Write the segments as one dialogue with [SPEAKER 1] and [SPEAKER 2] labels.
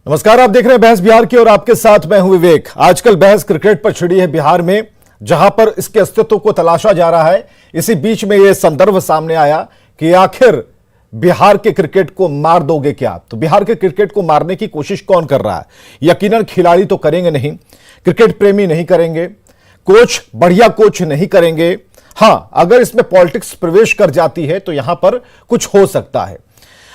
[SPEAKER 1] नमस्कार, आप देख रहे हैं बहस बिहार की और आपके साथ मैं हूं विवेक। आजकल बहस क्रिकेट पर छिड़ी है बिहार में, जहां पर इसके अस्तित्व को तलाशा जा रहा है। इसी बीच में यह संदर्भ सामने आया कि आखिर बिहार के क्रिकेट को मार दोगे क्या? तो बिहार के क्रिकेट को मारने की कोशिश कौन कर रहा है? यकीनन खिलाड़ी तो करेंगे नहीं, क्रिकेट प्रेमी नहीं करेंगे, कोच बढ़िया कोच नहीं करेंगे। हां, अगर इसमें पॉलिटिक्स प्रवेश कर जाती है तो यहां पर कुछ हो सकता है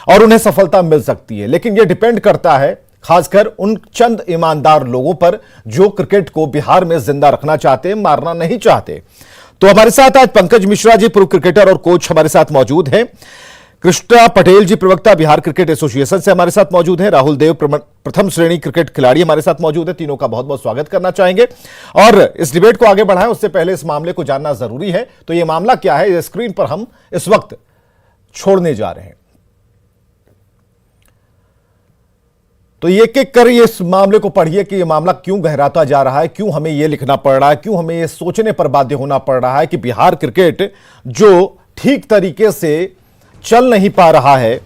[SPEAKER 1] और उन्हें सफलता मिल सकती है, लेकिन यह डिपेंड करता है खासकर उन चंद ईमानदार लोगों पर जो क्रिकेट को बिहार में जिंदा रखना चाहते, मारना नहीं चाहते। तो हमारे साथ आज पंकज मिश्रा जी, पूर्व क्रिकेटर और कोच हमारे साथ मौजूद हैं। कृष्णा पटेल जी, प्रवक्ता बिहार क्रिकेट एसोसिएशन से हमारे साथ मौजूद हैं। राहुल देव, प्रथम श्रेणी क्रिकेट खिलाड़ी हमारे साथ मौजूद है। तीनों का बहुत बहुत स्वागत करना चाहेंगे और इस डिबेट को आगे बढ़ाएं उससे पहले इस मामले को जानना जरूरी है। तो यह मामला क्या है, ये स्क्रीन पर हम इस वक्त छोड़ने जा रहे हैं। तो एक एक कर इस मामले को पढ़िए कि यह मामला क्यों गहराता जा रहा है, क्यों हमें यह लिखना पड़ रहा है, क्यों हमें यह सोचने पर बाध्य होना पड़ रहा है कि बिहार क्रिकेट जो ठीक तरीके से चल नहीं पा रहा है,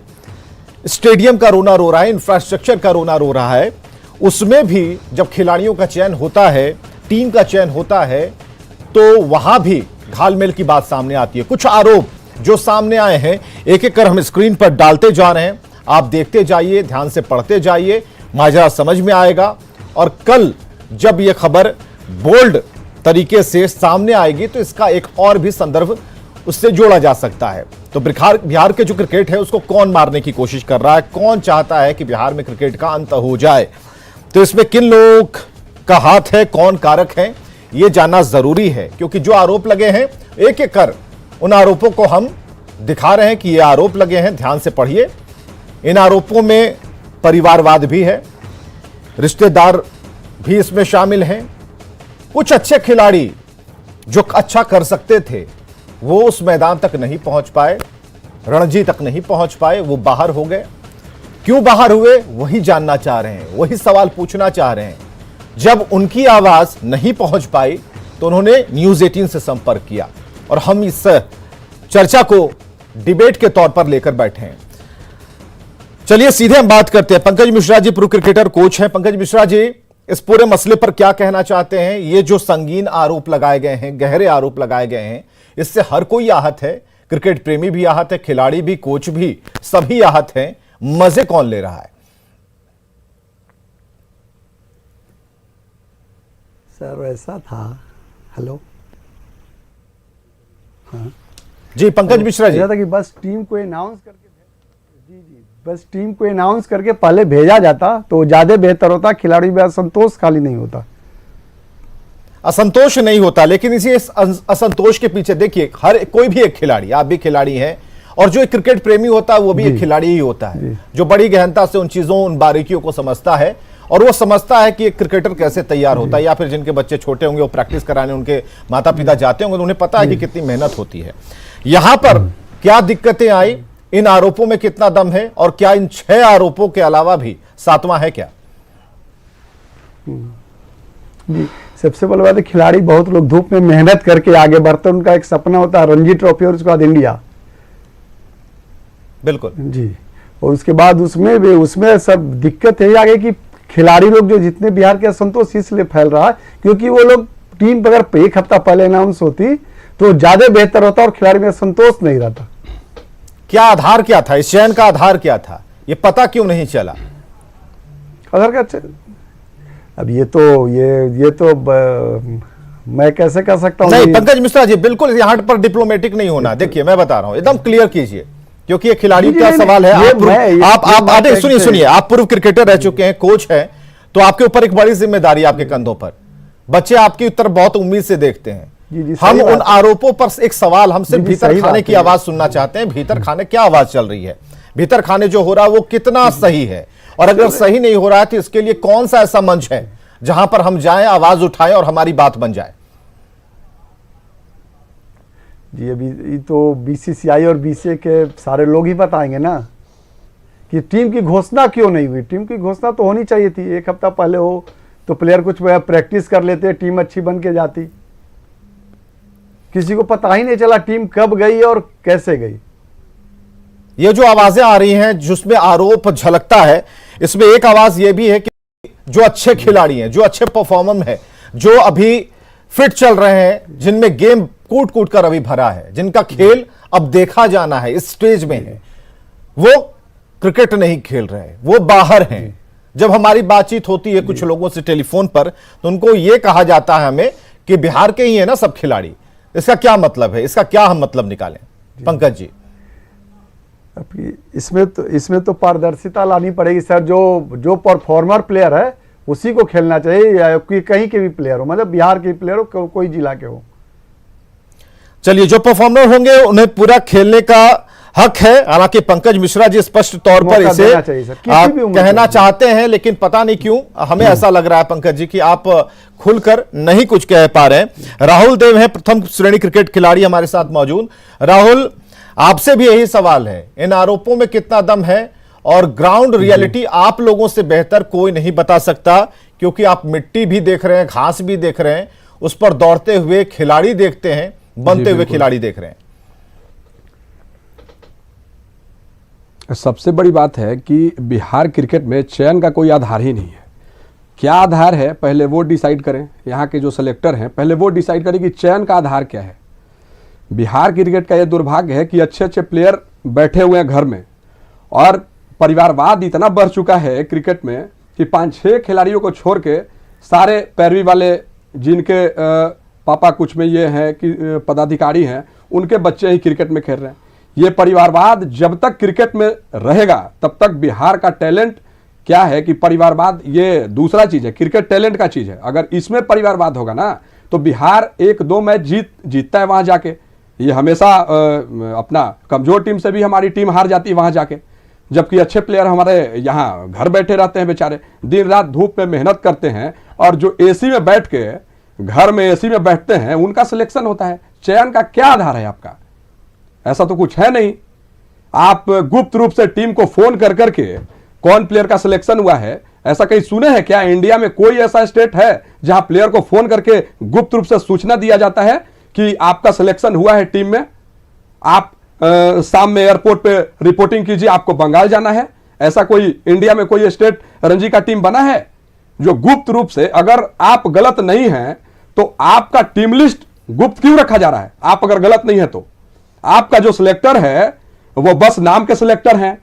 [SPEAKER 1] स्टेडियम का रोना रो रहा है, इंफ्रास्ट्रक्चर का रोना रो रहा है, उसमें भी जब खिलाड़ियों का चयन होता है, टीम का चयन होता है, तो वहां भी घालमेल की बात सामने आती है। कुछ आरोप जो सामने आए हैं एक एक कर हम स्क्रीन पर डालते जा रहे हैं। आप देखते जाइए, ध्यान से पढ़ते जाइए, माजरा समझ में आएगा और कल जब यह खबर बोल्ड तरीके से सामने आएगी तो इसका एक और भी संदर्भ उससे जोड़ा जा सकता है। तो बिहार के जो क्रिकेट है उसको कौन मारने की कोशिश कर रहा है, कौन चाहता है कि बिहार में क्रिकेट का अंत हो जाए, तो इसमें किन लोगों का हाथ है, कौन कारक है, यह जानना जरूरी है। क्योंकि जो आरोप लगे हैं एक एक कर उन आरोपों को हम दिखा रहे हैं कि ये आरोप लगे हैं। ध्यान से पढ़िए। इन आरोपों में परिवारवाद भी है, रिश्तेदार भी इसमें शामिल हैं। कुछ अच्छे खिलाड़ी जो अच्छा कर सकते थे वो उस मैदान तक नहीं पहुंच पाए, रणजी तक नहीं पहुंच पाए, वो बाहर हो गए। क्यों बाहर हुए वही जानना चाह रहे हैं, वही सवाल पूछना चाह रहे हैं। जब उनकी आवाज नहीं पहुंच पाई तो उन्होंने न्यूज़ 18 से संपर्क किया और हम इस चर्चा को डिबेट के तौर पर लेकर बैठे हैं। चलिए सीधे हम बात करते हैं। Pankaj Mishra ji, pro cricketer, coach हैं। पंकज मिश्रा जी, इस पूरे मसले पर क्या कहना चाहते हैं? ये जो संगीन आरोप लगाए गए हैं, गहरे आरोप लगाए गए हैं, इससे हर कोई आहत है, क्रिकेट प्रेमी भी आहत है, खिलाड़ी भी, कोच भी, सभी आहत हैं। मजे कौन ले रहा है?
[SPEAKER 2] सर ऐसा था। हेलो, हाँ
[SPEAKER 1] जी पंकज मिश्रा जी,
[SPEAKER 2] था कि बस टीम को अनाउंस करके बस टीम को अनाउंस करके पहले भेजा जाता तो ज्यादा बेहतर होता, खिलाड़ी भी असंतोष खाली नहीं होता।
[SPEAKER 1] असंतोष नहीं होता, लेकिन इसी असंतोष के पीछे देखिए, हर कोई भी एक खिलाड़ी, आप भी खिलाड़ी हैं, और जो एक क्रिकेट प्रेमी होता है वो भी एक खिलाड़ी ही होता है, जो बड़ी गहनता से उन चीजों, उन बारीकियों को समझता है और वो समझता है कि एक क्रिकेटर कैसे तैयार होता है, या फिर जिनके बच्चे छोटे होंगे वो प्रैक्टिस कराने उनके माता पिता जाते होंगे तो उन्हें पता है कि कितनी मेहनत होती है। यहां पर क्या दिक्कतें आई, इन आरोपों में कितना दम है, और क्या इन 6 आरोपों के अलावा भी 7वां है क्या?
[SPEAKER 2] जी, सबसे पहले बात है, खिलाड़ी बहुत लोग धूप में मेहनत करके आगे बढ़ते, उनका एक सपना होता है रणजी ट्रॉफी और उसके बाद इंडिया।
[SPEAKER 1] बिल्कुल
[SPEAKER 2] जी, और उसके बाद उसमें सब दिक्कत यही आ गई कि खिलाड़ी लोग जो जितने बिहार के असंतोष इसलिए फैल रहा है क्योंकि वो लोग टीम अगर एक हफ्ता पहले अनाउंस होती तो ज्यादा बेहतर होता और खिलाड़ी में संतोष नहीं रहता।
[SPEAKER 1] क्या आधार क्या था, इस चयन का आधार क्या था, ये पता क्यों नहीं चला?
[SPEAKER 2] आधार का अब ये तो मैं कैसे कर सकता हूं?
[SPEAKER 1] नहीं पंकज मिश्रा जी, बिल्कुल यहां पर डिप्लोमेटिक नहीं होना। देखिए मैं बता रहा हूं, एकदम क्लियर कीजिए, क्योंकि ये खिलाड़ियों का सवाल है। आप सुनिए, आप पूर्व क्रिकेटर रह चुके हैं, कोच हैं, तो आपके ऊपर एक बड़ी जिम्मेदारी आपके कंधों पर। बच्चे आपकी तरफ बहुत उम्मीद से देखते हैं। हम उन आरोपों पर एक सवाल, हम सिर्फ भीतर खाने की आवाज सुनना चाहते हैं। भीतर खाने क्या आवाज चल रही है, भीतर खाने जो हो रहा है वो कितना सही है, और अगर सही नहीं हो रहा है तो इसके लिए कौन सा ऐसा मंच है जहां पर हम जाएं, आवाज उठाएं और हमारी बात बन जाए?
[SPEAKER 2] जी, अभी तो बीसीसीआई और बीसीए के सारे लोग ही बताएंगे ना कि टीम की घोषणा क्यों नहीं हुई। टीम की घोषणा तो होनी चाहिए थी, एक हफ्ता पहले हो तो प्लेयर कुछ प्रैक्टिस कर लेते, टीम अच्छी बन के जाती। किसी को पता ही नहीं चला टीम कब गई और कैसे गई।
[SPEAKER 1] ये जो आवाजें आ रही हैं जिसमें आरोप झलकता है, इसमें एक आवाज ये भी है कि जो अच्छे खिलाड़ी हैं, जो अच्छे परफॉर्मर हैं, जो अभी फिट चल रहे हैं, जिनमें गेम कूट कूट कर अभी भरा है, जिनका खेल अब देखा जाना है, इस स्टेज में है, वो क्रिकेट नहीं खेल रहे, वो बाहर हैं। जब हमारी बातचीत होती है कुछ लोगों से टेलीफोन पर, तो उनको यह कहा जाता है हमें कि बिहार के ही है ना सब खिलाड़ी। इसका क्या मतलब है, इसका क्या हम मतलब निकालें पंकज जी?
[SPEAKER 2] इसमें तो पारदर्शिता लानी पड़ेगी सर। जो परफॉर्मर प्लेयर है उसी को खेलना चाहिए, या कहीं के भी प्लेयर हो, मतलब बिहार के प्लेयर हो, कोई जिला के हो।
[SPEAKER 1] चलिए, जो परफॉर्मर होंगे उन्हें पूरा खेलने का हक है। हालांकि पंकज मिश्रा जी स्पष्ट तौर पर इसे कहना चाहते हैं, लेकिन पता नहीं क्यों हमें ऐसा लग रहा है पंकज जी कि आप खुलकर नहीं कुछ कह पा रहे हैं। राहुल देव हैं प्रथम श्रेणी क्रिकेट खिलाड़ी हमारे साथ मौजूद। राहुल, आपसे भी यही सवाल है, इन आरोपों में कितना दम है? और ग्राउंड रियलिटी आप लोगों से बेहतर कोई नहीं बता सकता, क्योंकि आप मिट्टी भी देख रहे हैं, घास भी देख रहे हैं, उस पर दौड़ते हुए खिलाड़ी देखते हैं, बनते हुए खिलाड़ी देख रहे हैं।
[SPEAKER 3] सबसे बड़ी बात है कि बिहार क्रिकेट में चयन का कोई आधार ही नहीं है। क्या आधार है, पहले वो डिसाइड करें। यहाँ के जो सेलेक्टर हैं पहले वो डिसाइड करें कि चयन का आधार क्या है। बिहार क्रिकेट का ये दुर्भाग्य है कि अच्छे अच्छे प्लेयर बैठे हुए हैं घर में, और परिवारवाद इतना बढ़ चुका है क्रिकेट में कि 5-6 खिलाड़ियों को छोड़ के सारे पैरवी वाले, जिनके पापा कुछ में ये हैं कि पदाधिकारी हैं, उनके बच्चे ही क्रिकेट में खेल रहे हैं। ये परिवारवाद जब तक क्रिकेट में रहेगा तब तक बिहार का टैलेंट क्या है कि परिवारवाद ये दूसरा चीज़ है, क्रिकेट टैलेंट का चीज़ है। अगर इसमें परिवारवाद होगा ना तो बिहार 1-2 मैच जीतता है वहाँ जाके। ये हमेशा अपना कमज़ोर टीम से भी हमारी टीम हार जाती है वहाँ जाके, जबकि अच्छे प्लेयर हमारे यहाँ घर बैठे रहते हैं बेचारे, दिन रात धूप में मेहनत करते हैं, और जो एसी में बैठ के घर में एसी में बैठते हैं उनका सिलेक्शन होता है। चयन का क्या आधार है आपका? ऐसा तो कुछ है नहीं। आप गुप्त रूप से टीम को फोन कर करके कौन प्लेयर का सिलेक्शन हुआ है, ऐसा कहीं सुने हैं क्या? इंडिया में कोई ऐसा स्टेट है जहां प्लेयर को फोन करके गुप्त रूप से सूचना दिया जाता है कि आपका सिलेक्शन हुआ है टीम में? आप शाम में एयरपोर्ट पे रिपोर्टिंग कीजिए, आपको बंगाल जाना है। ऐसा कोई इंडिया में कोई स्टेट रणजी का टीम बना है जो गुप्त रूप से, अगर आप गलत नहीं हैं तो आपका टीम लिस्ट गुप्त क्यों रखा जा रहा है? आप अगर गलत नहीं है तो आपका जो सिलेक्टर है वो बस नाम के सिलेक्टर हैं।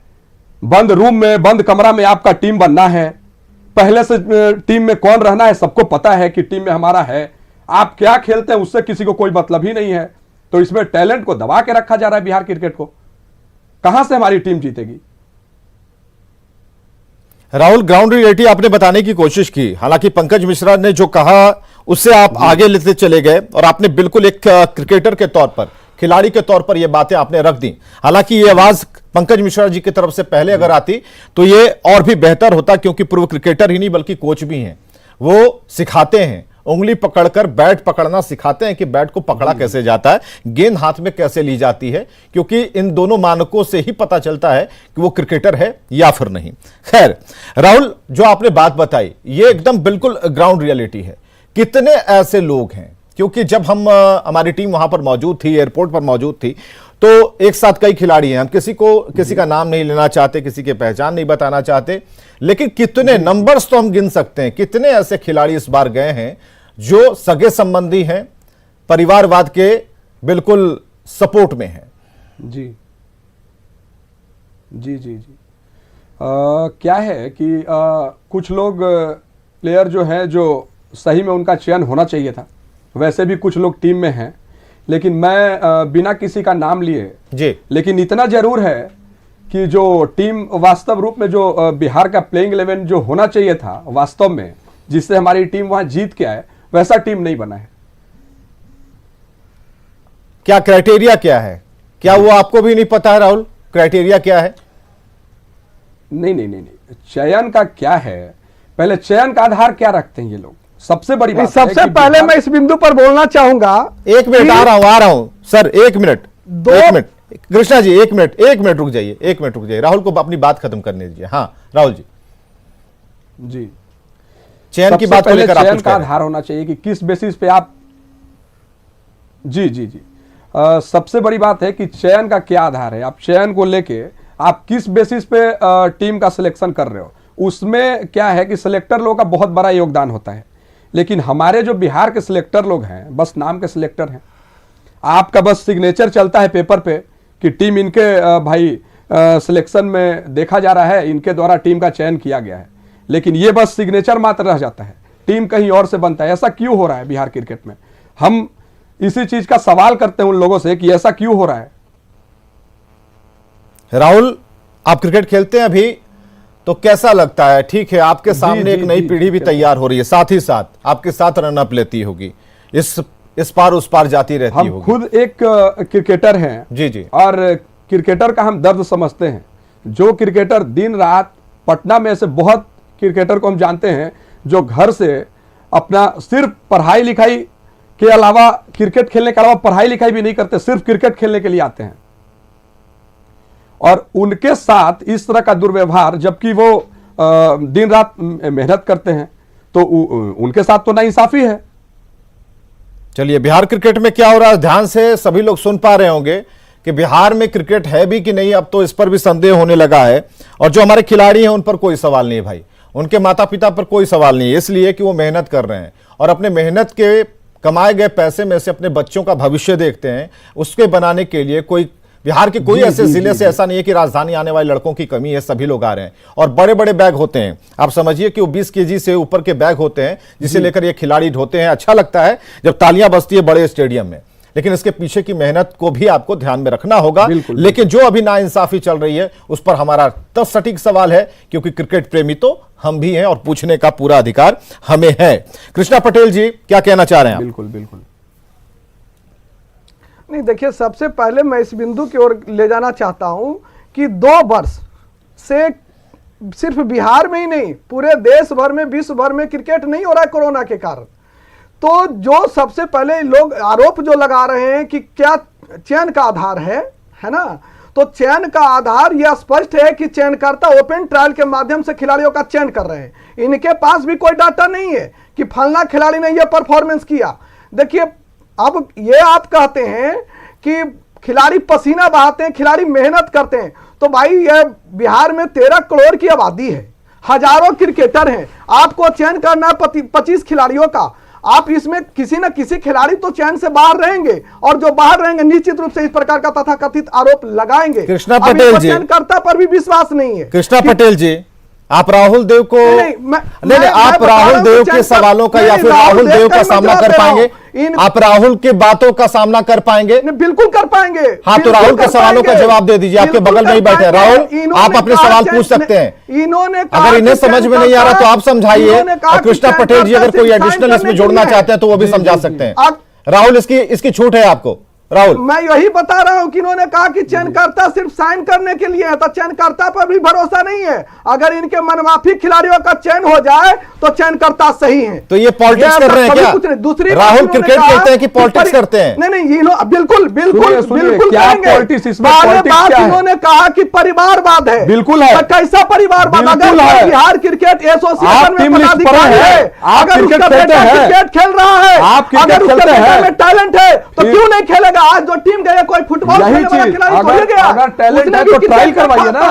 [SPEAKER 3] बंद रूम में, बंद कमरा में आपका टीम बनना है। पहले से टीम में कौन रहना है सबको पता है कि टीम में हमारा है। आप क्या खेलते हैं उससे किसी को कोई मतलब ही नहीं है। तो इसमें टैलेंट को दबा के रखा जा रहा है बिहार क्रिकेट को। कहां से हमारी टीम जीतेगी?
[SPEAKER 1] राहुल, ग्राउंड रियलिटी आपने बताने की कोशिश की, हालांकि पंकज मिश्रा ने जो कहा उससे आप आगे लेते चले गए, और आपने बिल्कुल एक क्रिकेटर के तौर पर, खिलाड़ी के तौर पर यह बातें आपने रख दी। हालांकि ये आवाज पंकज मिश्रा जी की तरफ से पहले अगर आती तो ये और भी बेहतर होता, क्योंकि पूर्व क्रिकेटर ही नहीं बल्कि कोच भी हैं। वो सिखाते हैं, उंगली पकड़कर बैट पकड़ना सिखाते हैं कि बैट को पकड़ा कैसे जाता है, गेंद हाथ में कैसे ली जाती है, क्योंकि इन दोनों मानकों से ही पता चलता है कि वो क्रिकेटर है या फिर नहीं। खैर राहुल, जो आपने बात बताई ये एकदम बिल्कुल ग्राउंड रियलिटी है। कितने ऐसे लोग हैं, क्योंकि जब हम हमारी टीम वहां पर मौजूद थी, एयरपोर्ट पर मौजूद थी, तो एक साथ कई खिलाड़ी हैं। हम किसी का नाम नहीं लेना चाहते, किसी की पहचान नहीं बताना चाहते, लेकिन कितने नंबर्स तो हम गिन सकते हैं। कितने ऐसे खिलाड़ी इस बार गए हैं जो सगे संबंधी हैं, परिवारवाद के बिल्कुल सपोर्ट में हैं।
[SPEAKER 3] जी जी जी जी क्या है कि कुछ लोग प्लेयर जो हैं जो सही में उनका चयन होना चाहिए था, वैसे भी कुछ लोग टीम में हैं, लेकिन मैं बिना किसी का नाम लिए
[SPEAKER 1] जी,
[SPEAKER 3] लेकिन इतना जरूर है कि जो टीम वास्तव रूप में जो बिहार का प्लेइंग 11 जो होना चाहिए था वास्तव में, जिससे हमारी टीम वहां जीत के आए, वैसा टीम नहीं बना है।
[SPEAKER 1] क्या क्राइटेरिया क्या है? क्या वो आपको भी नहीं पता है राहुल, क्राइटेरिया क्या है?
[SPEAKER 3] नहीं, चयन का क्या है, पहले चयन का आधार क्या रखते हैं ये लोग? सबसे बड़ी बात
[SPEAKER 2] सबसे पहले मैं इस बिंदु पर बोलना चाहूंगा।
[SPEAKER 1] एक मिनट, आ रहा हूं सर, एक मिनट, कृष्णा जी एक मिनट रुक जाइए, राहुल को अपनी बात खत्म करने दीजिए। हाँ राहुल जी, चयन की बात को लेकर
[SPEAKER 3] चयन का आधार होना चाहिए कि किस बेसिस पे आप, जी सबसे बड़ी बात है कि चयन का क्या आधार है। आप चयन को लेके आप किस बेसिस पे टीम का सिलेक्शन कर रहे हो, उसमें क्या है कि सिलेक्टर लोगों का बहुत बड़ा योगदान होता है। लेकिन हमारे जो बिहार के सिलेक्टर लोग हैं बस नाम के सिलेक्टर हैं। आपका बस सिग्नेचर चलता है पेपर पे कि टीम इनके भाई सिलेक्शन में देखा जा रहा है, इनके द्वारा टीम का चयन किया गया है, लेकिन ये बस सिग्नेचर मात्र रह जाता है, टीम कहीं और से बनता है। ऐसा क्यों हो रहा है बिहार क्रिकेट में? हम इसी चीज का सवाल करते हैं उन लोगों से कि ऐसा क्यों हो रहा है।
[SPEAKER 1] राहुल, आप क्रिकेट खेलते हैं अभी, तो कैसा लगता है? ठीक है, आपके सामने एक नई पीढ़ी भी तैयार हो रही है, साथ ही साथ आपके साथ रन अप लेती होगी, इस पार उस पार जाती रहती
[SPEAKER 3] हम
[SPEAKER 1] होगी।
[SPEAKER 3] खुद एक क्रिकेटर हैं
[SPEAKER 1] जी जी,
[SPEAKER 3] और क्रिकेटर का हम दर्द समझते हैं। जो क्रिकेटर दिन रात, पटना में से बहुत क्रिकेटर को हम जानते हैं जो घर से अपना सिर्फ पढ़ाई लिखाई के अलावा, क्रिकेट खेलने के अलावा पढ़ाई लिखाई भी नहीं करते, सिर्फ क्रिकेट खेलने के लिए आते हैं, और उनके साथ इस तरह का दुर्व्यवहार, जबकि वो दिन रात मेहनत करते हैं, तो उनके साथ तो नाइंसाफी है।
[SPEAKER 1] चलिए, बिहार क्रिकेट में क्या हो रहा है ध्यान से सभी लोग सुन पा रहे होंगे कि बिहार में क्रिकेट है भी कि नहीं, अब तो इस पर भी संदेह होने लगा है। और जो हमारे खिलाड़ी हैं उन पर कोई सवाल नहीं है भाई, उनके माता पिता पर कोई सवाल नहीं है, इसलिए कि वो मेहनत कर रहे हैं और अपने मेहनत के कमाए गए पैसे में से अपने बच्चों का भविष्य देखते हैं। उसके बनाने के लिए कोई बिहार के कोई ऐसे जिले से ऐसा नहीं है कि राजधानी आने वाले लड़कों की कमी है, सभी लोग आ रहे हैं और बड़े बड़े बैग होते हैं। आप समझिए कि वो 20 केजी से ऊपर के बैग होते हैं जिसे लेकर ये खिलाड़ी ढोते हैं। अच्छा लगता है जब तालियां बजती है बड़े स्टेडियम में, लेकिन इसके पीछे की मेहनत को भी आपको ध्यान में रखना होगा। लेकिन जो अभी नाइंसाफी चल रही है उस पर हमारा तब सटीक सवाल है, क्योंकि क्रिकेट प्रेमी तो हम भी हैं और पूछने का पूरा अधिकार हमें है। कृष्णा पटेल जी, क्या कहना चाह रहे हैं?
[SPEAKER 3] बिल्कुल बिल्कुल
[SPEAKER 4] नहीं, देखिए, सबसे पहले मैं इस बिंदु की ओर ले जाना चाहता हूं कि 2 वर्ष से सिर्फ बिहार में ही नहीं, पूरे देश भर में, विश्व भर में क्रिकेट नहीं हो रहा है कोरोना के कारण। तो जो सबसे पहले लोग आरोप जो लगा रहे हैं कि क्या चयन का आधार है ना, तो चयन का आधार यह स्पष्ट है कि चयनकर्ता ओपन ट्रायल के माध्यम से खिलाड़ियों का चयन कर रहे हैं। इनके पास भी कोई डाटा नहीं है कि फलना खिलाड़ी ने यह परफॉर्मेंस किया। देखिए, अब ये आप कहते हैं कि खिलाड़ी पसीना बहाते हैं, खिलाड़ी मेहनत करते हैं, तो भाई ये बिहार में 13 करोड़ की आबादी है, हजारों क्रिकेटर हैं, आपको चयन करना है 25 खिलाड़ियों का। आप इसमें किसी न किसी खिलाड़ी तो चयन से बाहर रहेंगे, और जो बाहर रहेंगे निश्चित रूप से इस प्रकार का तथाकथित आरोप लगाएंगे।
[SPEAKER 1] कृष्णा पटेल जी,
[SPEAKER 4] चयनकर्ता पर भी विश्वास नहीं है।
[SPEAKER 1] कृष्णा पटेल जी, आप राहुल देव को नहीं, आप राहुल देव के सवालों का या फिर राहुल देव का सामना कर पाएंगे? आप राहुल के बातों का सामना कर पाएंगे?
[SPEAKER 4] बिल्कुल कर पाएंगे।
[SPEAKER 1] हाँ, तो राहुल के सवालों का जवाब दे दीजिए, आपके बगल में ही बैठे हैं राहुल, आप अपने सवाल पूछ सकते हैं।
[SPEAKER 4] इन्होंने
[SPEAKER 1] अगर इन्हें समझ में नहीं आ रहा तो आप समझाइए, और कृष्णा पटेल जी अगर कोई एडिशनल इसमें जोड़ना चाहते हैं तो वो भी समझा सकते हैं। राहुल, इसकी छूट है आपको। राहुल,
[SPEAKER 4] मैं यही बता रहा हूं कि इन्होंने कहा कि चयनकर्ता सिर्फ साइन करने के लिए है, तो चयनकर्ता पर भी भरोसा नहीं है। अगर इनके मनमाफी खिलाड़ियों का चयन हो जाए तो चयनकर्ता सही हैं।
[SPEAKER 1] तो ये पॉलिटिक्स कर रहे हैं क्या?
[SPEAKER 4] दूसरी
[SPEAKER 1] राहुल क्रिकेट खेलते हैं कि पॉलिटिक्स करते हैं?
[SPEAKER 4] नहीं, बिल्कुल बिल्कुल बिल्कुल
[SPEAKER 3] क्या पॉलिटिक्स, इसमें पॉलिटिक्स क्या है?
[SPEAKER 4] इन्होंने कहा कि परिवारवाद है।
[SPEAKER 3] बिल्कुल है।
[SPEAKER 4] कैसा परिवारवाद? अगर बिहार क्रिकेट एसोसिएशन में पदाधिकारी है, अगर उसका बेटा क्रिकेट खेल रहा है, अगर उसके बेटे में टैलेंट है तो क्यों नहीं खेलेगा? आज जो टीम गए, कोई फुटबॉल खेलने वाला खिलाड़ी थोड़ी गया।
[SPEAKER 3] अगर टैलेंट है तो ट्रायल करवाइए ना।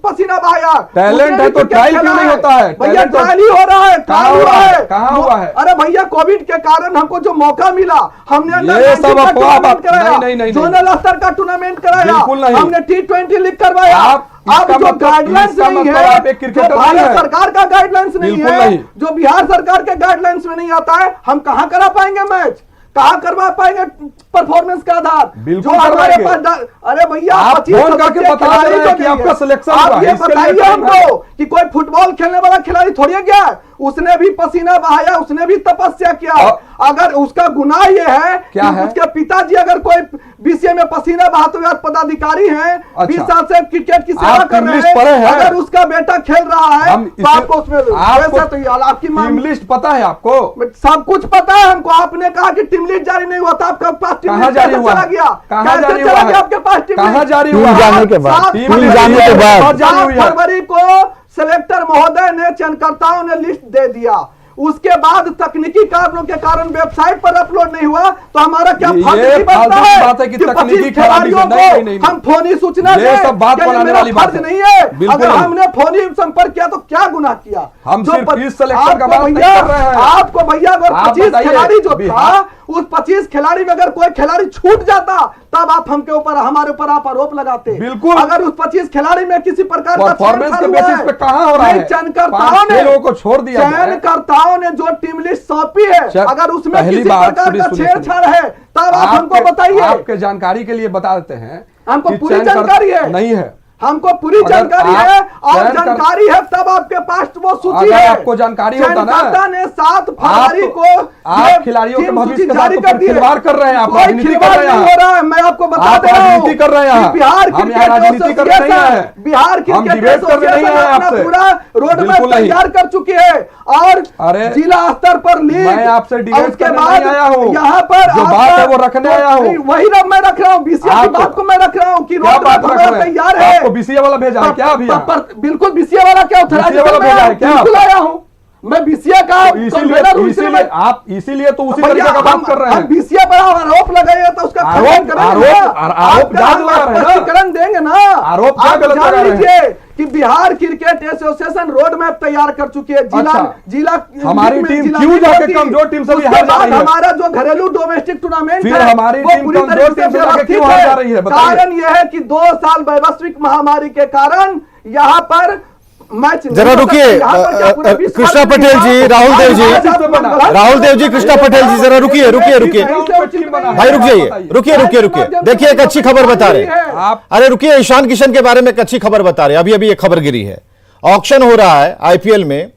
[SPEAKER 4] पसीना बहाया,
[SPEAKER 3] टैलेंट है तो ट्रायल क्यों नहीं होता है?
[SPEAKER 4] भैया ट्रायल ही हो रहा है।
[SPEAKER 3] कहाँ हुआ है? कहाँ हुआ है?
[SPEAKER 4] अरे भैया, कोविड के कारण हमको जो मौका मिला, हमने
[SPEAKER 3] ये सब अफवाह बात नहीं,
[SPEAKER 4] जोनल स्तर का टूर्नामेंट कराया,
[SPEAKER 3] बिल्कुल नहीं।
[SPEAKER 4] हमने T20 लीग करवाया। अब जो गाइडलाइंस नहीं है, जो भारत सरकार का गाइडलाइंस नहीं है, जो बिहार सरकार के गाइडलाइंस में नहीं आता है, हम कहां करा पाएंगे मैच? कहां करवा पाएंगे परफॉर्मेंस का आधार?
[SPEAKER 3] बिल्कुल
[SPEAKER 4] जो हमारे पास, अरे भैया,
[SPEAKER 3] आप फोन करके बता रहे हैं कि आपका सिलेक्शन हुआ है।
[SPEAKER 4] आप ये बताइए हमको कि कोई फुटबॉल खेलने वाला खिलाड़ी थोड़ी गया, उसने भी पसीना बहाया, उसने भी तपस्या किया। अगर उसका गुनाह ये है कि उसके पिताजी अगर कोई बीसीए में पसीना बहाते हुए पदाधिकारी हैं, 20 साल से क्रिकेट की सेवा कर रहे हैं, अगर उसका बेटा खेल रहा है तो आपको उसमें आपकी
[SPEAKER 3] टीम लिस्ट पता है? आपको
[SPEAKER 4] सब कुछ पता है हमको। आपने कहा कि टीम लिस्ट जारी नहीं हुआ था, आपका पास टीम लिस्ट
[SPEAKER 3] जारी हुआ?
[SPEAKER 4] चला गया?
[SPEAKER 3] कहां जारी हुआ?
[SPEAKER 4] आपके पास
[SPEAKER 3] कहां जारी हुआ?
[SPEAKER 2] जाने के बाद, टीम जाने के बाद
[SPEAKER 4] 7 फरवरी को सिलेक्टर महोदय ने चयनकर्ताओं ने लिस्ट दे दिया। उसके बाद तकनीकी कारणों के कारण वेबसाइट पर अपलोड नहीं हुआ तो हमारा क्या
[SPEAKER 3] ये
[SPEAKER 4] फर्ज नहीं बनता
[SPEAKER 3] फालतू की
[SPEAKER 4] है
[SPEAKER 3] बात है कि
[SPEAKER 4] कि
[SPEAKER 3] तकनीकी
[SPEAKER 4] 25
[SPEAKER 3] खराबी से
[SPEAKER 4] खिलाड़ियों
[SPEAKER 3] नहीं,
[SPEAKER 4] को हम फोनी सूचना
[SPEAKER 3] ये
[SPEAKER 4] दें?
[SPEAKER 3] सब बात
[SPEAKER 4] क्या ये
[SPEAKER 3] बनाने
[SPEAKER 4] मेरा
[SPEAKER 3] वाली बात
[SPEAKER 4] फर्ज
[SPEAKER 3] है।
[SPEAKER 4] नहीं है?
[SPEAKER 3] बिल्कुल
[SPEAKER 4] अगर
[SPEAKER 3] नहीं।
[SPEAKER 4] हमने फोनी संपर्क किया तो क्या गुनाह किया?
[SPEAKER 3] हम
[SPEAKER 4] जो
[SPEAKER 3] सिर्फ
[SPEAKER 4] प-
[SPEAKER 3] इस सिलेक्शन का
[SPEAKER 4] आपको
[SPEAKER 3] बात नहीं
[SPEAKER 4] भैया
[SPEAKER 3] कर रहे हैं।
[SPEAKER 4] आपको भैया अगर
[SPEAKER 3] आप
[SPEAKER 4] 25
[SPEAKER 3] बताइए,
[SPEAKER 4] खिलाड़ी जो था
[SPEAKER 3] बिहार-
[SPEAKER 4] उस 25 खिलाड़ी में अगर कोई खिलाड़ी छूट जाता तब आप हमके ऊपर हमारे ऊपर आप आरोप लगाते।
[SPEAKER 3] बिल्कुल।
[SPEAKER 4] अगर उस 25 खिलाड़ी में किसी प्रकार का
[SPEAKER 3] परफॉर्मेंस
[SPEAKER 4] छेड़छाड़
[SPEAKER 3] के
[SPEAKER 4] हुआ
[SPEAKER 3] बेसिस
[SPEAKER 4] है,
[SPEAKER 3] पे कहां हो रहा है?
[SPEAKER 4] नहीं, चयनकर्ताओं
[SPEAKER 3] 5-6
[SPEAKER 4] ने
[SPEAKER 3] लोगों को छोड़ दिया जाए।
[SPEAKER 4] चयनकर्ताओं ने जो टीम लिस्ट सौंपी है अगर उसमें
[SPEAKER 3] पहली
[SPEAKER 4] किसी
[SPEAKER 3] बात
[SPEAKER 4] प्रकार का
[SPEAKER 3] सुनिए,
[SPEAKER 4] छेड़छाड़ है तब आप हमको बताइए।
[SPEAKER 3] आपके जानकारी के लिए बता देते हैं
[SPEAKER 4] हमको
[SPEAKER 3] कि
[SPEAKER 4] पूरी
[SPEAKER 3] चयन कर-
[SPEAKER 4] जानकारी है।
[SPEAKER 3] नहीं है।
[SPEAKER 4] हमको पूरी
[SPEAKER 3] अगर
[SPEAKER 4] जानकारी
[SPEAKER 3] आप
[SPEAKER 4] है और
[SPEAKER 3] चयन कर-
[SPEAKER 4] जानकारी है तब आपके पास वो सूची
[SPEAKER 3] अगर
[SPEAKER 4] है।
[SPEAKER 3] आपको जानकारी होता ना,
[SPEAKER 4] चयनकर्ता ने 7 फरवरी को
[SPEAKER 3] आप
[SPEAKER 4] ये
[SPEAKER 3] खिलाड़ियों के
[SPEAKER 4] टीम
[SPEAKER 3] भविष्य
[SPEAKER 4] सूची
[SPEAKER 3] के साथ
[SPEAKER 4] जारी
[SPEAKER 3] तो
[SPEAKER 4] कर दी है।
[SPEAKER 3] खिलवाड़ कर रहे हैं, आप
[SPEAKER 4] कोई
[SPEAKER 3] राजनीति कर
[SPEAKER 4] खिलवाड़
[SPEAKER 3] रहे हैं।
[SPEAKER 4] नहीं हो रहा है, मैं आपको बता
[SPEAKER 3] आप
[SPEAKER 4] दे रहा हूं
[SPEAKER 3] राजनीति कर रहे हैं।
[SPEAKER 4] कि बिहार
[SPEAKER 3] हम
[SPEAKER 4] क्रिकेट
[SPEAKER 3] यहाँ राजनीति कर रहे नहीं
[SPEAKER 4] एसोसिएशन
[SPEAKER 3] हैं।
[SPEAKER 4] बिहार
[SPEAKER 3] हम
[SPEAKER 4] क्रिकेट
[SPEAKER 3] डिबेट कर रहे नहीं
[SPEAKER 4] एसोसिएशन
[SPEAKER 3] हैं
[SPEAKER 4] अपना
[SPEAKER 3] आपसे।
[SPEAKER 4] पूरा रोड मैप
[SPEAKER 3] बिल्कुल नहीं।
[SPEAKER 4] तैयार कर चुकी है और
[SPEAKER 3] अरे,
[SPEAKER 4] जिला स्तर पर लीग
[SPEAKER 3] मैं आपसे
[SPEAKER 4] और
[SPEAKER 3] डिबेट
[SPEAKER 4] उसके
[SPEAKER 3] करने
[SPEAKER 4] बाद
[SPEAKER 3] नहीं आया हूं।
[SPEAKER 4] यहाँ पर
[SPEAKER 3] जो
[SPEAKER 4] आपका-
[SPEAKER 3] बात है वो रखने आया हूं।
[SPEAKER 4] वही ना मैं रख रहा हूँ बीसीए की
[SPEAKER 3] आप-
[SPEAKER 4] बात को मैं रख रहा हूँ कि
[SPEAKER 3] क्या
[SPEAKER 4] रोड
[SPEAKER 3] बात
[SPEAKER 4] मैप
[SPEAKER 3] रख
[SPEAKER 4] हमारा
[SPEAKER 3] रहे हैं?
[SPEAKER 4] तैयार है।
[SPEAKER 3] आपको बीसीए वाला भेजा है क्या अभी यहाँ?
[SPEAKER 4] बिल्कुल बीसीए वाला क्या होता
[SPEAKER 3] BCA वाला भेजा है क्या?
[SPEAKER 4] बिल्कुल आया हूँ मैं बीसीए का
[SPEAKER 3] इसीलिए आप इसीलिए तो उसी तरीके का बात कर रहे हैं।
[SPEAKER 4] बीसीए पर आरोप लगाए तो उसका
[SPEAKER 3] आरोप-
[SPEAKER 4] खंडन करेंगे
[SPEAKER 3] आरोप-
[SPEAKER 4] ना।
[SPEAKER 3] आरोप
[SPEAKER 4] आपका
[SPEAKER 3] जांच
[SPEAKER 4] हम
[SPEAKER 3] लगा रहे हैं ना।
[SPEAKER 4] स्पष्टीकरण देंगे ना।
[SPEAKER 3] आरोप क्या
[SPEAKER 4] आप
[SPEAKER 3] गलत
[SPEAKER 4] जान
[SPEAKER 3] लगा रहे हैं?
[SPEAKER 4] लीजिए कि Bihar cricket association road map तैयार कर चुकी है। जिला
[SPEAKER 3] अच्छा।
[SPEAKER 4] जिला
[SPEAKER 3] हमारी
[SPEAKER 4] में
[SPEAKER 3] टीम
[SPEAKER 4] जिला
[SPEAKER 3] क्यों
[SPEAKER 4] में
[SPEAKER 3] जाके
[SPEAKER 4] होती।
[SPEAKER 3] कमजोर टीम से भी
[SPEAKER 4] उसके
[SPEAKER 3] हार जा
[SPEAKER 4] बाद
[SPEAKER 3] रही है?
[SPEAKER 4] हमारा जो घरेलू डोमेस्टिक टूर्नामेंट
[SPEAKER 3] फिर
[SPEAKER 4] है
[SPEAKER 3] हमारी
[SPEAKER 4] वो
[SPEAKER 3] टीम
[SPEAKER 4] पूरी
[SPEAKER 3] कमजोर
[SPEAKER 4] तरीके
[SPEAKER 3] टीम से
[SPEAKER 4] से
[SPEAKER 3] जाके
[SPEAKER 4] व्यवस्थित
[SPEAKER 3] क्यों हार जा रही है? बताइए।
[SPEAKER 4] कारण यह है कि 2 साल वैश्विक महामारी के कारण यहाँ पर मैच नहीं
[SPEAKER 1] जरा
[SPEAKER 4] हो
[SPEAKER 1] रुकिए,
[SPEAKER 4] सकता। यहाँ पर क्या पूरे विश्व
[SPEAKER 1] कृष्णा
[SPEAKER 4] भर में
[SPEAKER 1] पटेल जी,
[SPEAKER 4] यहाँ
[SPEAKER 1] राहुल देव जी, राहुल देव जी, कृष्णा पटेल जी, जरा रुकिए, रुकिए। भाई रुक जाइए, रुकिए। देखिए एक अच्छी खबर बता रहे हैं
[SPEAKER 3] आप-
[SPEAKER 1] अरे रुकिए, ईशान किशन के बारे में एक अच्छी खबर बता रहे हैं। अभी एक खबर गिरी है, ऑक्शन हो रहा है आईपीएल में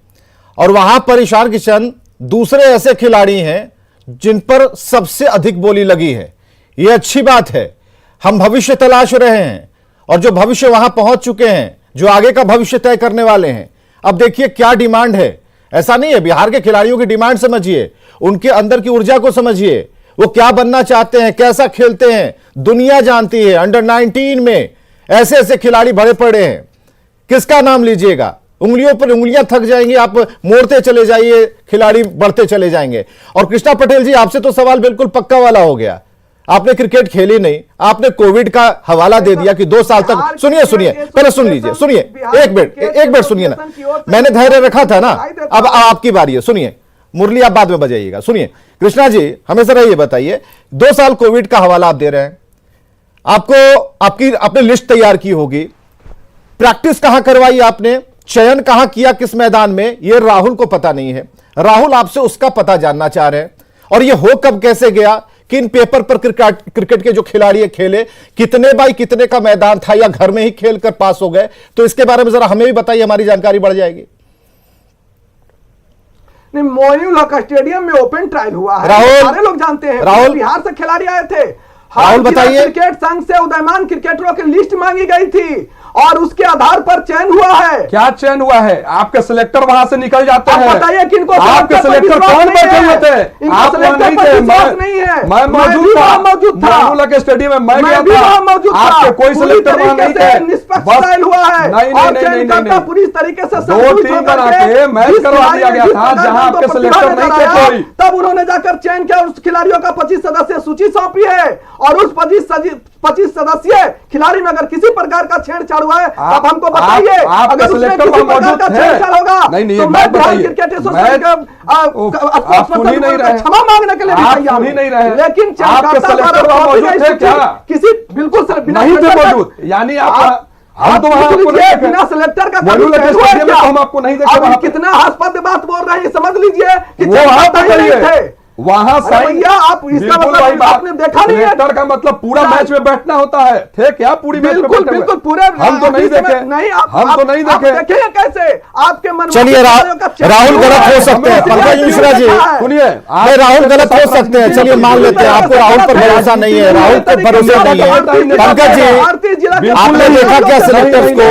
[SPEAKER 1] और वहां पर ईशान किशन दूसरे ऐसे खिलाड़ी हैं जिन पर सबसे अधिक बोली लगी है। यह अच्छी बात है। हम भविष्य तलाश रहे हैं और जो भविष्य वहां पहुंच चुके हैं, जो आगे का भविष्य तय करने वाले हैं। अब देखिए क्या डिमांड है। ऐसा नहीं है, बिहार के खिलाड़ियों की डिमांड समझिए, उनके अंदर की ऊर्जा को समझिए, वो क्या बनना चाहते हैं, कैसा खेलते हैं, दुनिया जानती है। अंडर 19 में ऐसे ऐसे खिलाड़ी भरे पड़े हैं, किसका नाम लीजिएगा? उंगलियों पर उंगलियां थक जाएंगी, आप मोड़ते चले जाइए, खिलाड़ी बढ़ते चले जाएंगे। और कृष्णा पटेल जी, आपसे तो सवाल बिल्कुल पक्का वाला हो गया। आपने क्रिकेट खेली नहीं, आपने कोविड का हवाला दे दिया कि 2 साल तक। सुनिए पहले सुन लीजिए, सुनिए एक मिनट सुनिए ना, मैंने धैर्य रखा था ना। अब आपकी बारी है, सुनिए। मुरली आप बाद में बजाइएगा। सुनिए कृष्णा जी, हमें जरा ये बताइए, 2 साल कोविड का हवाला आप दे रहे हैं, आपको आपने लिस्ट तैयार की होगी, प्रैक्टिस कहां करवाई आपने, चयन कहां किया, किस मैदान में, यह राहुल को पता नहीं है। राहुल आपसे उसका पता जानना चाह रहे हैं। और यह हो कब कैसे गया, किन पेपर पर क्रिकेट के जो खिलाड़ी खेले, कितने बाई कितने का मैदान था, या घर में ही खेल कर पास हो गए, तो इसके बारे में जरा हमें भी बताइए, हमारी जानकारी बढ़ जाएगी।
[SPEAKER 4] नहीं, मोइनुल हक स्टेडियम में ओपन ट्रायल हुआ है,
[SPEAKER 1] राहुल,
[SPEAKER 4] सारे लोग जानते हैं।
[SPEAKER 1] राहुल,
[SPEAKER 4] बिहार से खिलाड़ी आए थे।
[SPEAKER 1] राहुल बताइए।
[SPEAKER 4] क्रिकेट संघ से उदयमान क्रिकेटरों की लिस्ट मांगी गई थी और उसके आधार पर चयन हुआ है।
[SPEAKER 3] क्या चयन हुआ है? आपके सिलेक्टर वहां से निकल जाते
[SPEAKER 4] आप
[SPEAKER 3] हैं।
[SPEAKER 4] बताइए किनको
[SPEAKER 3] आपके सिलेक्टर कौन बैठे हुए थे? आप वहां नहीं थे। मैं मौजूद था, मोइनुल हक स्टेडियम में मैं गया था। आपके कोई सिलेक्टर वहां नहीं थे।
[SPEAKER 4] निष्पक्ष हुआ है
[SPEAKER 3] नहीं,
[SPEAKER 4] पूरी तरीके से
[SPEAKER 3] 2 टीम बना के मैच करवा दिया गया था जहां आपके सिलेक्टर नहीं थे कोई।
[SPEAKER 4] तब उन्होंने जाकर चयन किया, उस खिलाड़ियों का 25 सदस्यीय सूची सौंपी है और उस 25 सदस्यीय खिलाड़ी में अगर किसी प्रकार का छेड़छाड़ हुआ है तब हमको बताइए। अगर उसमें किसी प्रकार का छेड़छाड़ होगा तो मैं बिहार क्रिकेट एसोसिएशन का क्षमा मांगने के लिए भी तैयार हूं। लेकिन किसी बिल्कुल
[SPEAKER 3] नहीं थे मौजूद, यानी आप हम तो वहां आपको नहीं देखे।
[SPEAKER 4] बिना सिलेक्टर का
[SPEAKER 3] मोइनुल हक स्टेडियम में तो हम आपको नहीं देखे।
[SPEAKER 4] आप कितना हास्पद बात बोल रहे हैं समझ लीजिए कि
[SPEAKER 3] वो आप
[SPEAKER 4] थे
[SPEAKER 3] वहां
[SPEAKER 4] साइन। आप इसका मतलब आपने देखा नहीं है।
[SPEAKER 3] सिलेक्टर का मतलब पूरा मैच में बैठना होता है। थे क्या पूरी मैच में बैठे हुए?
[SPEAKER 4] बिल्कुल पूरे
[SPEAKER 3] हम तो नहीं देखे।
[SPEAKER 4] नहीं,
[SPEAKER 3] हम तो नहीं देखे।
[SPEAKER 4] देखेंगे कैसे? आपके मन में
[SPEAKER 1] चलिए राहुल गलत हो सकते हैं, पंकज मिश्रा जी
[SPEAKER 3] सुनिए,
[SPEAKER 1] नहीं, राहुल गलत हो सकते हैं। चलिए मान लेते हैं, आपको राहुल पर भरोसा नहीं है, राहुल पर भरोसा नहीं है। पंकज जी, आपने देखा क्या सिलेक्टर्स को,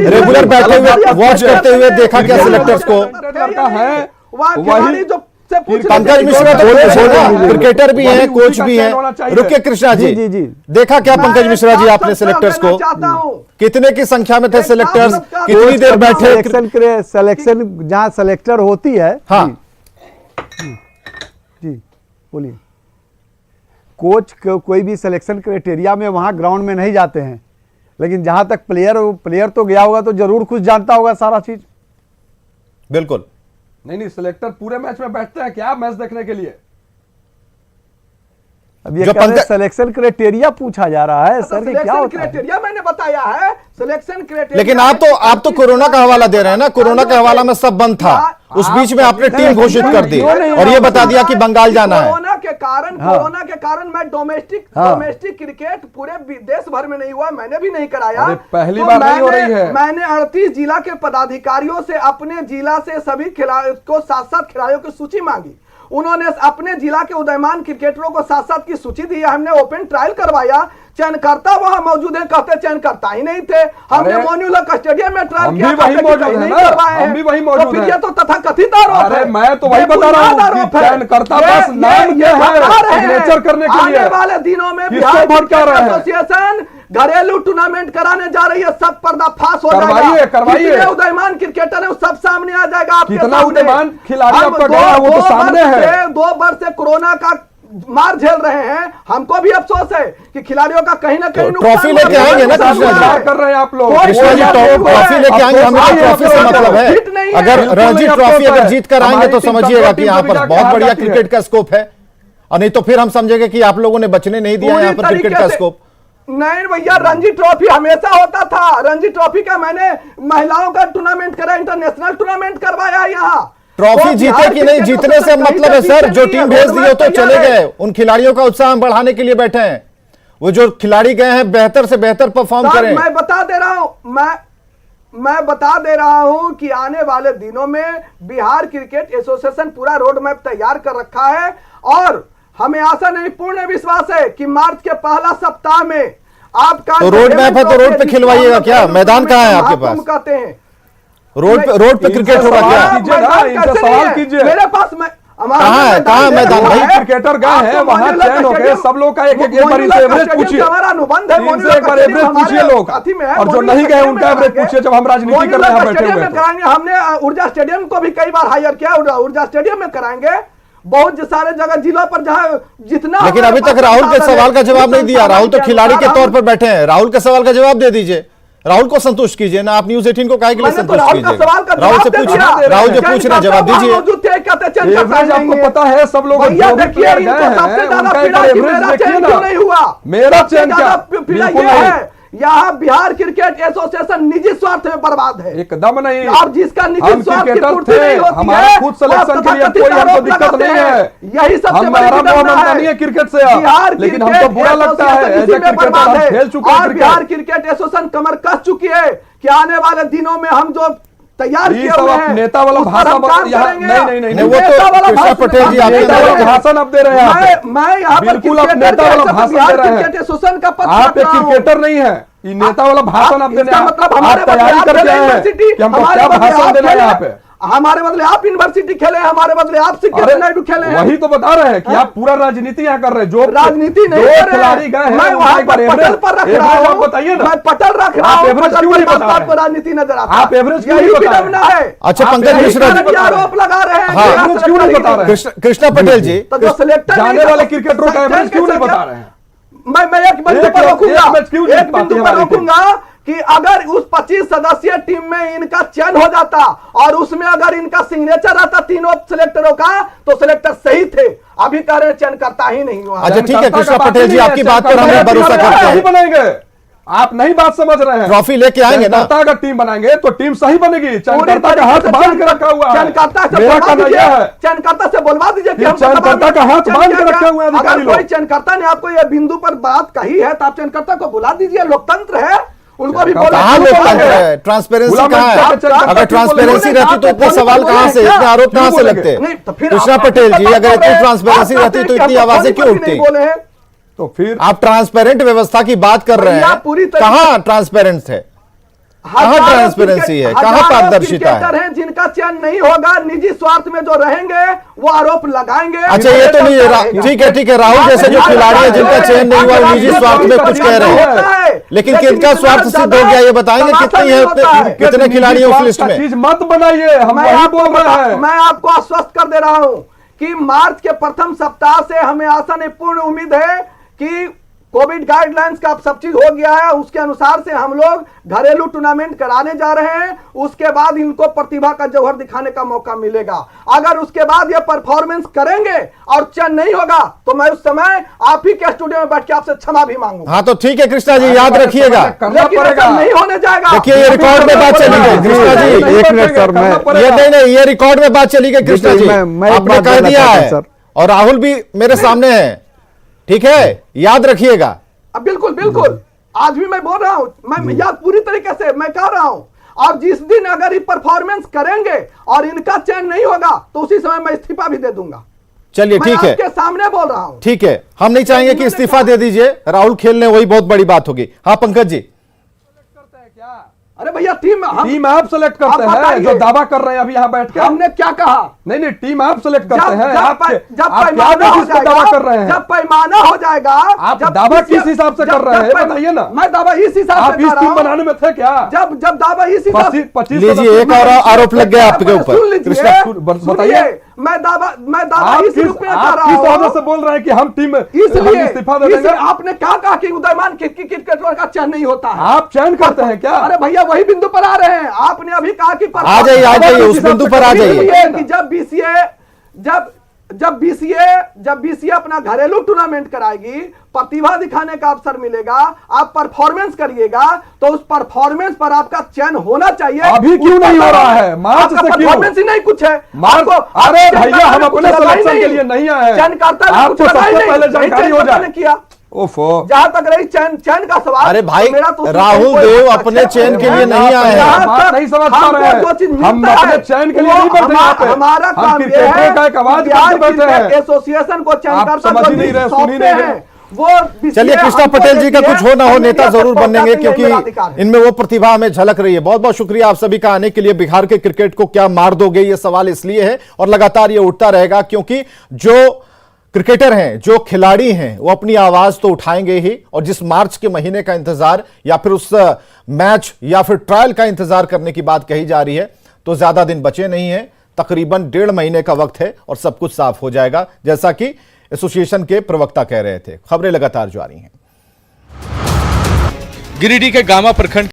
[SPEAKER 1] रेगुलर बैठे हुए वॉच करते हुए देखा क्या सिलेक्टर्स को?
[SPEAKER 3] लड़का है
[SPEAKER 4] वही जो
[SPEAKER 1] पंकज मिश्रा तो क्रिकेटर भी हैं, कोच भी हैं। रुकिए कृष्णा जी,
[SPEAKER 2] जी।
[SPEAKER 1] देखा क्या पंकज मिश्रा जी आपने सिलेक्टर्स को? कितने की संख्या में थे सिलेक्टर्स, कितनी देर बैठे?
[SPEAKER 2] सिलेक्शन जहाँ सिलेक्टर होती है,
[SPEAKER 1] हाँ।
[SPEAKER 2] जी बोलिए। कोच कोई भी सिलेक्शन क्राइटेरिया में वहाँ ग्राउंड में नहीं जाते हैं, लेकिन जहाँ तक प्लेयर तो गया होगा तो जरूर कुछ जानता होगा सारा चीज।
[SPEAKER 1] बिल्कुल।
[SPEAKER 3] नहीं, सिलेक्टर पूरे मैच में बैठते हैं क्या मैच देखने के लिए?
[SPEAKER 2] अब ये
[SPEAKER 1] जो
[SPEAKER 2] सिलेक्शन क्राइटेरिया पूछा जा रहा है सर, कि क्या होता है?
[SPEAKER 4] क्राइटेरिया मैंने बताया है, सिलेक्शन क्राइटेरिया।
[SPEAKER 1] लेकिन आप तो कोरोना का हवाला दे रहे हैं ना, कोरोना के हवाला में सब बंद था, उस बीच में आपने टीम घोषित कर दी और ये बता दिया कि बंगाल जाना है।
[SPEAKER 4] कोरोना के कारण मैं डोमेस्टिक क्रिकेट पूरे देश भर में नहीं हुआ, मैंने भी नहीं कराया।
[SPEAKER 3] पहली बार नहीं हो रही है।
[SPEAKER 4] मैंने 38 जिला के पदाधिकारियों से अपने जिला से सभी खिलाड़ियों को 7-7 खिलाड़ियों की सूची मांगी। उन्होंने अपने जिला के उदयमान क्रिकेटरों को 7-7 की सूची दी। हमने ओपन ट्रायल करवाया, चयनकर्ता वहां मौजूद है, कहते चयनकर्ता ही नहीं थे। हमने मोन्यूलक स्टेडियम में ट्रायल किया,
[SPEAKER 3] वही मौजूद है ना, हम भी वही मौजूद
[SPEAKER 4] फिर
[SPEAKER 3] है।
[SPEAKER 4] ये तो तथाकथित आरोप है।
[SPEAKER 3] मैं तो वही बता रहा हूं कि चयनकर्ता बस नाम क्या है सिग्नेचर करने के लिए।
[SPEAKER 4] आने वाले दिनों में
[SPEAKER 3] किसको
[SPEAKER 4] बिहार
[SPEAKER 3] भटका
[SPEAKER 4] क्रिकेट
[SPEAKER 3] रहे हैं?
[SPEAKER 4] एसोसिएशन घरेलू टूर्नामेंट कराने जा रही है, सब पर्दाफाश हो
[SPEAKER 3] करवाइए।
[SPEAKER 4] कितने उदयमान क्रिकेटर है वो सब सामने आ जाएगा आपके
[SPEAKER 3] कितना
[SPEAKER 4] सामने।
[SPEAKER 3] उदयमान खिलाड़ी
[SPEAKER 4] हम
[SPEAKER 3] आपका गया वो तो सामने है।
[SPEAKER 4] 2 वर्ष से कोरोना का मार झेल रहे हैं, हमको भी अफसोस है कि खिलाड़ियों का कहीं ना कहीं
[SPEAKER 1] ट्रॉफी लेके आएंगे ना कृष्णा जी,
[SPEAKER 3] क्या कर रहे हैं आप लोग?
[SPEAKER 1] कृष्णा जी ट्रॉफी लेके आएंगे, हमें तो ट्रॉफी से मतलब है। अगर रणजी ट्रॉफी अगर जीत कर आएंगे तो समझिएगा कि यहाँ पर बहुत बढ़िया क्रिकेट का स्कोप है, और नहीं तो फिर हम समझेंगे कि आप लोगों ने बचने नहीं दिया यहाँ पर क्रिकेट का स्कोप।
[SPEAKER 4] नहीं भैया, रणजी ट्रॉफी हमेशा होता था। रणजी ट्रॉफी का मैंने महिलाओं का टूर्नामेंट करा, इंटरनेशनल टूर्नामेंट करवाया यहाँ।
[SPEAKER 1] ट्रॉफी जीते कि नहीं जीतने से मतलब है सर, जो टीम भेज दी हो तो चले गए, उन खिलाड़ियों का उत्साह हम बढ़ाने के लिए बैठे हैं। वो जो खिलाड़ी गए हैं बेहतर से बेहतर परफॉर्म करें।
[SPEAKER 4] मैं बता दे रहा हूं, मैं बता दे रहा हूं कि आने वाले दिनों में बिहार क्रिकेट एसोसिएशन पूरा रोड मैप तैयार कर रखा है, और हमें आशा नहीं पूर्ण विश्वास है कि मार्च के पहला सप्ताह में आपका
[SPEAKER 1] तो रोड मैप है तो रोड पे खिलवाइएगा क्या? मैदान कहाँ है आपके पास?
[SPEAKER 4] कहते हैं
[SPEAKER 1] रोड पे क्रिकेट होगा क्या?
[SPEAKER 3] सवाल कीजिए।
[SPEAKER 4] मेरे पास
[SPEAKER 1] कहाँ मैदान भाई?
[SPEAKER 3] क्रिकेटर गए हैं वहां चयन हो गए, सब लोग का एक बार से एवरेज पूछिए, एक बार एवरेज पूछिए लोग, और जो नहीं गए उनका एवरेज पूछिए। जब हम राजनीति कर रहे हैं बैठे हुए
[SPEAKER 4] कराएंगे, हमने ऊर्जा स्टेडियम को भी कई बार हायर किया, ऊर्जा स्टेडियम में कराएंगे, बहुत सारे जगह जिलों पर जहां जितना।
[SPEAKER 1] लेकिन अभी तक राहुल के सवाल का जवाब नहीं दिया। राहुल तो खिलाड़ी के तौर पर बैठे हैं, राहुल के सवाल का जवाब दे दीजिए, राहुल को संतुष्ट कीजिए ना। आप न्यूज़ 18 को काहे के लिए संतुष्ट कीजिए? राहुल से पूछना, राहुल जो पूछ रहे हैं जवाब दीजिए।
[SPEAKER 3] आपको पता है सब लोग मेरा चयन क्या बिल्कुल नहीं।
[SPEAKER 4] यहाँ बिहार क्रिकेट एसोसिएशन निजी स्वार्थ में बर्बाद है,
[SPEAKER 3] एकदम नहीं।
[SPEAKER 4] और जिसका निजी स्वार्थ की पूर्ति नहीं होती है,
[SPEAKER 3] हमारा खुद सिलेक्शन के लिए कोई हमको दिक्कत नहीं है।
[SPEAKER 4] यही सबसे बड़ी
[SPEAKER 3] विडंबना नहीं है क्रिकेट से, लेकिन हमको बुरा लगता है एज ए क्रिकेटर हम खेल चुके हैं।
[SPEAKER 4] और बिहार क्रिकेट एसोसिएशन कमर कस चुकी है कि आने वाले दिनों में हम जो तैयार किए हुए हैं
[SPEAKER 3] नेता वाला भाषण नहीं,
[SPEAKER 1] वो तो कृष्णा पटेल जी
[SPEAKER 3] आपके भाषण अब दे रहे हैं।
[SPEAKER 4] मैं यहाँ पर
[SPEAKER 3] बिल्कुल आप नेता वाला भाषण दे रहे हैं,
[SPEAKER 4] एसोसिएशन का पद
[SPEAKER 3] आप एक क्रिकेटर नहीं है, ये नेता वाला भाषण आप देने आप तैयारी करके आए हैं कि हमको क्या भाषण देना है यहाँ पे।
[SPEAKER 4] हमारे बदले आप यूनिवर्सिटी खेले, हमारे बदले आप सिक्किम नायडू खेले हैं।
[SPEAKER 3] वही तो बता रहे हैं कि आप पूरा राजनीति यहाँ कर रहे हैं। जो
[SPEAKER 4] राजनीति नहीं कर
[SPEAKER 3] खिलाड़ी गए हैं
[SPEAKER 4] मैं वहां पर पटल पर रख रहा हूं,
[SPEAKER 3] बताइए ना,
[SPEAKER 4] मैं पटल रख रहा हूं, पटल पर आपको राजनीति नजर आता है।
[SPEAKER 3] आप एवरेज क्यों
[SPEAKER 4] यही
[SPEAKER 3] नहीं बता
[SPEAKER 4] विडंबना है।
[SPEAKER 1] अच्छा पंकज मिश्रा जी
[SPEAKER 4] आरोप लगा रहे हैं,
[SPEAKER 3] एवरेज क्यों नहीं बता रहे हैं?
[SPEAKER 1] कृष्णा पटेल जी,
[SPEAKER 4] तो जो सिलेक्टर
[SPEAKER 3] जाने वाले क्रिकेटरों का एवरेज क्यों नहीं बता रहे हैं?
[SPEAKER 4] मैं एक बिंदु पर रोकूंगा, एक बिंदु पर रोकूंगा कि अगर उस 25 सदस्यीय टीम में इनका चयन हो जाता और उसमें अगर इनका सिग्नेचर रहता तीनों सिलेक्टरों का, तो सिलेक्टर सही थे। अभी कह रहे चयन करता ही नहीं हुआ।
[SPEAKER 1] अच्छा ठीक है कृष्णा पटेल जी, आपकी बात पर हम भरोसा करते हैं।
[SPEAKER 3] बनेंगे, आप नहीं बात समझ रहे हैं।
[SPEAKER 1] ट्रॉफी लेके आएंगे ना,
[SPEAKER 3] अगर टीम बनाएंगे तो टीम सही बनेगी। चयनकर्ता का हाथ बांध के रखा हुआ है,
[SPEAKER 4] चयनकर्ता से
[SPEAKER 3] मेरा कहना यह है।
[SPEAKER 4] चयनकर्ता से बोलवा दीजिए कि
[SPEAKER 3] चयनकर्ता का हाथ बांध के रखे हुए अधिकारी
[SPEAKER 4] लोग। कोई चयनकर्ता ने आपको ये बिंदु पर बात कही है तो आप चयनकर्ता को बुला दीजिए, लोकतंत्र है, उनको भी
[SPEAKER 1] कहाँ लोकतंत्र है? ट्रांसपेरेंसी कहाँ है? अगर ट्रांसपेरेंसी रहती तो इतने सवाल कहाँ से, इतने आरोप कहाँ से लगते? कृष्णा पटेल जी, अगर इतनी ट्रांसपेरेंसी रहती तो इतनी आवाजें क्यों उठती?
[SPEAKER 3] तो फिर
[SPEAKER 1] आप ट्रांसपेरेंट व्यवस्था की बात कर रहे हैं, कहाँ ट्रांसपेरेंट है? कहाँ ट्रांसपेरेंसी है? कहाँ पारदर्शिता है?
[SPEAKER 4] जिनका चयन नहीं होगा, निजी स्वार्थ में जो रहेंगे वो आरोप लगाएंगे।
[SPEAKER 1] अच्छा ये तो नहीं, ठीक है राहुल जैसे जो खिलाड़ी है जिनका चयन नहीं हुआ, निजी स्वार्थ में कुछ कह रहे हैं, लेकिन किनका स्वार्थ सिद्ध हो गया ये बताएंगे? कितनी है, कितने खिलाड़ी हैं उस लिस्ट में?
[SPEAKER 3] चीज मत बनाइए, हम वही बोल रहे हैं।
[SPEAKER 4] मैं आपको आश्वस्त कर दे रहा हूं कि मार्च के प्रथम सप्ताह से हमें आशा नहीं पूर्ण उम्मीद है कि कोविड गाइडलाइंस का अब सब चीज हो गया है, उसके अनुसार से हम लोग घरेलू टूर्नामेंट कराने जा रहे हैं। उसके बाद इनको प्रतिभा का जौहर दिखाने का मौका मिलेगा। अगर उसके बाद ये परफॉर्मेंस करेंगे और चयन नहीं होगा तो मैं उस समय आप ही के स्टूडियो में बैठ के आपसे क्षमा भी मांगूंगा।
[SPEAKER 1] हाँ तो ठीक है कृष्णा जी, याद रखिएगा,
[SPEAKER 4] लेकिन ऐसा नहीं होने जाएगा।
[SPEAKER 1] देखिए ये रिकॉर्ड में बात चली गई कृष्णा जी,
[SPEAKER 2] एक मिनट सर, मैं
[SPEAKER 1] ये नहीं, ये रिकॉर्ड में बात चली गई कृष्णा जी,
[SPEAKER 2] मैं एक
[SPEAKER 1] आपने
[SPEAKER 2] बात
[SPEAKER 1] कह
[SPEAKER 2] बोलना
[SPEAKER 1] दिया
[SPEAKER 2] चाहता हूं,
[SPEAKER 1] है
[SPEAKER 2] सर।
[SPEAKER 1] और राहुल भी मेरे सामने है, ठीक है, याद रखिएगा।
[SPEAKER 4] अब बिल्कुल बिल्कुल आज भी मैं बोल रहा हूं, मैं याद पूरी तरीके से मैं कह रहा हूं। और जिस दिन अगर ये परफॉर्मेंस करेंगे और इनका चयन नहीं होगा तो उसी समय मैं इस्तीफा भी दे दूंगा।
[SPEAKER 1] चलिए
[SPEAKER 4] मैं
[SPEAKER 1] ठीक है,
[SPEAKER 4] आपके सामने बोल रहा हूं।
[SPEAKER 1] ठीक है, हम नहीं चाहेंगे कि इस्तीफा दे दीजिए, राहुल खेल ले वही बहुत बड़ी बात होगी। हाँ पंकज जी,
[SPEAKER 4] अरे भैया टीम
[SPEAKER 3] टीम आप सेलेक्ट करते
[SPEAKER 4] आप
[SPEAKER 3] हैं,
[SPEAKER 4] बताइए।
[SPEAKER 3] जो दावा कर रहे हैं अभी यहाँ बैठ के।
[SPEAKER 4] हमने क्या कहा?
[SPEAKER 3] नहीं टीम आप सेलेक्ट करते हैं।
[SPEAKER 4] जब
[SPEAKER 3] आप क्या
[SPEAKER 4] पैमाना हो
[SPEAKER 3] बेसिस पे
[SPEAKER 4] जाएगा,
[SPEAKER 3] दावा कर रहे हैं?
[SPEAKER 4] जब पैमाना हो जाएगा,
[SPEAKER 3] आप
[SPEAKER 4] जब
[SPEAKER 3] दावा
[SPEAKER 4] किसी-
[SPEAKER 3] किस हिसाब से
[SPEAKER 4] जब-
[SPEAKER 3] कर रहे
[SPEAKER 4] जब
[SPEAKER 3] हैं
[SPEAKER 4] पै-
[SPEAKER 3] बताइए ना।
[SPEAKER 4] मैं दावा इस हिसाब
[SPEAKER 3] आप
[SPEAKER 4] से
[SPEAKER 3] इस
[SPEAKER 4] कर रहा
[SPEAKER 3] टीम
[SPEAKER 4] हूं।
[SPEAKER 3] बनाने में थे क्या?
[SPEAKER 4] जब दावा इस हिसाब से
[SPEAKER 3] 25
[SPEAKER 1] लीजिए एक और आरोप लग गया आपके ऊपर।
[SPEAKER 4] सुन लीजिए,
[SPEAKER 3] कृष्णा, बताइए।
[SPEAKER 4] सुनिए, मैं दावा
[SPEAKER 3] आप
[SPEAKER 4] इस रूप में कर
[SPEAKER 3] आप
[SPEAKER 4] रहा
[SPEAKER 3] किस वजह
[SPEAKER 4] हूं।
[SPEAKER 3] से बोल रहे हैं कि हम टीम
[SPEAKER 4] इसलिए
[SPEAKER 3] इस्तीफा दे देंगे?
[SPEAKER 4] आपने क्या कहा कि उदयमान क्रिकेटर का चयन नहीं होता है?
[SPEAKER 3] आप चयन करते हैं क्या?
[SPEAKER 4] अरे भैया वही बिंदु पर आ रहे हैं। आपने अभी कहा कि
[SPEAKER 1] आ जाइए उस बिंदु पर आ जाइए।
[SPEAKER 4] इसलिए कि जब बीसीए अपना घरेलू टूर्नामेंट कराएगी, प्रतिभा दिखाने का अवसर मिलेगा, आप परफॉर्मेंस करिएगा तो उस परफॉर्मेंस पर आपका चयन होना चाहिए।
[SPEAKER 3] अभी क्यों नहीं हो रहा है? मार्च से क्यों?
[SPEAKER 4] परफॉर्मेंस ही नहीं कुछ है।
[SPEAKER 3] अरे भैया हम अपने सिलेक्शन के लिए नहीं आए हैं।
[SPEAKER 4] चयनकर्ता
[SPEAKER 3] आपको सबसे पहले जानकारी हो जाए।
[SPEAKER 4] किया
[SPEAKER 3] ओफो,
[SPEAKER 4] जहां तक रही चयन का सवाल।
[SPEAKER 1] अरे भाई,
[SPEAKER 4] तो मेरा तो उसमें
[SPEAKER 1] राहुल
[SPEAKER 4] कोई
[SPEAKER 1] देव
[SPEAKER 4] हस्तक्षेप
[SPEAKER 1] अपने चयन के लिए नहीं आए हैं।
[SPEAKER 3] आप बात नहीं समझ पा रहे हैं।
[SPEAKER 4] हमको जो चीज
[SPEAKER 3] हम
[SPEAKER 4] मिलता
[SPEAKER 3] अपने
[SPEAKER 4] है,
[SPEAKER 3] चयन के लिए नहीं बैठे यहाँ पे।
[SPEAKER 4] हमारा
[SPEAKER 3] हम
[SPEAKER 4] काम ये
[SPEAKER 3] क्रिकेटरों
[SPEAKER 4] है
[SPEAKER 3] का एक आवाज
[SPEAKER 4] बिहार
[SPEAKER 3] बनकर बैठे हैं।
[SPEAKER 4] क्रिकेट एसोसिएशन को चयनकर्ता
[SPEAKER 3] समझ ही
[SPEAKER 4] जो
[SPEAKER 3] नहीं रहे,
[SPEAKER 4] सौंपते
[SPEAKER 3] सुन ही नहीं
[SPEAKER 4] हैं,
[SPEAKER 3] रहे।
[SPEAKER 4] वो
[SPEAKER 1] चलिए कृष्णा पटेल जी का कुछ हो ना हो नेता जरूर बनेंगे, क्योंकि इनमें वो प्रतिभा हमें झलक रही है। बहुत बहुत शुक्रिया आप सभी का आने के लिए। बिहार के क्रिकेट को क्या मार दोगे, ये सवाल इसलिए है और लगातार ये उठता रहेगा क्योंकि जो क्रिकेटर हैं, जो खिलाड़ी हैं, वो अपनी आवाज तो उठाएंगे ही। और जिस मार्च के महीने का इंतजार या फिर उस मैच या फिर ट्रायल का इंतजार करने की बात कही जा रही है, तो ज्यादा दिन बचे नहीं है, तकरीबन 1.5 महीने का वक्त है और सब कुछ साफ हो जाएगा, जैसा कि एसोसिएशन के प्रवक्ता कह रहे थे। खबरें लगातार जारी हैं।
[SPEAKER 5] गिरिडीह के गामा प्रखंड